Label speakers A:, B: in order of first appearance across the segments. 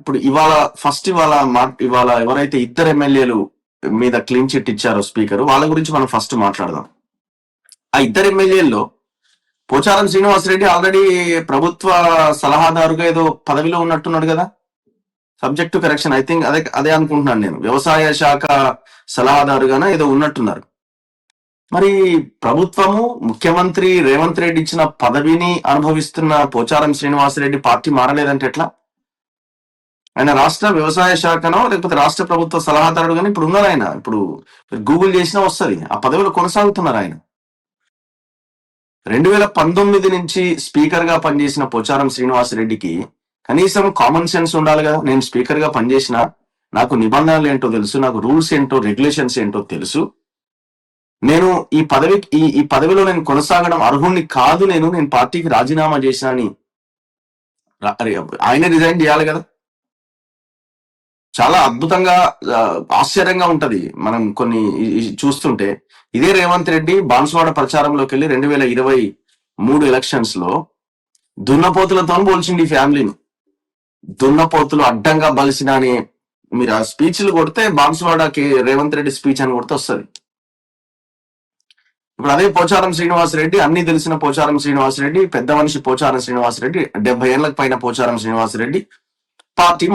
A: ఇప్పుడు ఇవాళ ఎవరైతే ఇద్దరు ఎమ్మెల్యేలు మీద క్లీన్ చిట్ ఇచ్చారో స్పీకర్, వాళ్ళ గురించి మనం ఫస్ట్ మాట్లాడదాం. ఆ ఇద్దరు ఎమ్మెల్యేల్లో పోచారం శ్రీనివాసరెడ్డి ఆల్రెడీ ప్రభుత్వ సలహాదారుగా ఏదో పదవిలో ఉన్నట్టున్నాడు కదా, subject to correction. I think అదే అనుకుంటున్నాను నేను, వ్యవసాయ శాఖ సలహాదారుగానే ఏదో ఉన్నట్టున్నారు. మరి ప్రభుత్వము, ముఖ్యమంత్రి రేవంత్ రెడ్డి ఇచ్చిన పదవిని అనుభవిస్తున్న పోచారం శ్రీనివాసరెడ్డి పార్టీ మారలేదంటే ఎట్లా? ఆయన రాష్ట్ర వ్యవసాయ శాఖనో లేకపోతే రాష్ట్ర ప్రభుత్వ సలహాదారుడు కానీ ఇప్పుడు ఉన్నారు ఆయన. ఇప్పుడు గూగుల్ చేసినా వస్తుంది, ఆ పదవిలో కొనసాగుతున్నారు ఆయన. 2019 నుంచి స్పీకర్ గా పనిచేసిన పోచారం శ్రీనివాసరెడ్డికి కనీసం కామన్ సెన్స్ ఉండాలి కదా. నేను స్పీకర్ గా పనిచేసిన, నాకు నిబంధనలు ఏంటో తెలుసు, నాకు రూల్స్ ఏంటో రెగ్యులేషన్స్ ఏంటో తెలుసు, నేను ఈ పదవిలో నేను కొనసాగడం అర్హుణ్ణి కాదు, నేను పార్టీకి రాజీనామా చేసిన అని ఆయన రిజైన్ చేయాలి కదా. చాలా అద్భుతంగా ఆశ్చర్యంగా ఉంటది మనం కొన్ని చూస్తుంటే. ఇదే రేవంత్ రెడ్డి బాన్సువాడ ప్రచారంలోకి వెళ్ళి 2023 ఎలక్షన్స్ లో దున్నపోతులతో పోల్చిండి ఈ ఫ్యామిలీని. దున్నపోతులు అడ్డంగా బలిసిన అని మీరు ఆ స్పీచ్లు కొడితే, బాన్సువాడకి రేవంత్ రెడ్డి స్పీచ్ అని కొడితే వస్తుంది. ఇప్పుడు అదే పోచారం శ్రీనివాసరెడ్డి, అన్ని తెలిసిన పోచారం శ్రీనివాసరెడ్డి, పెద్ద మనిషి పోచారం శ్రీనివాసరెడ్డి, 70 ఏళ్లకు పైన పోచారం శ్రీనివాసరెడ్డి పార్టీ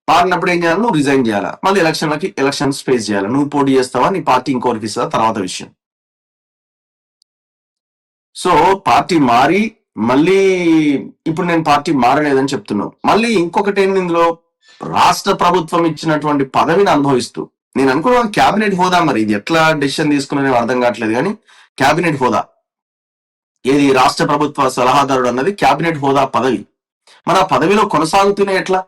A: మారినప్పుడు ఏం చేయాలి? నువ్వు రిజైన్ చేయాలా, మళ్ళీ ఎలక్షన్స్ ఫేస్ చేయాలి. నువ్వు పోటీ చేస్తావా, నీ పార్టీ ఇంకోరికి ఇస్తుందా తర్వాత విషయం. సో పార్టీ మారి మళ్ళీ ఇప్పుడు నేను పార్టీ మారలేదని చెప్తున్నావు. మళ్ళీ ఇంకొకటి ఏంది, ఇందులో రాష్ట్ర ప్రభుత్వం ఇచ్చినటువంటి పదవిని అనుభవిస్తూ, నేను అనుకున్నాను క్యాబినెట్ హోదా, మరి ఇది ఎట్లా డెసిషన్ తీసుకున్నా అర్థం కావట్లేదు, కానీ క్యాబినెట్ హోదా ఏది, రాష్ట్ర ప్రభుత్వ సలహాదారుడు అన్నది క్యాబినెట్ హోదా పదవి. మన పదవిలో కొనసాగుతూనే ఎట్లా?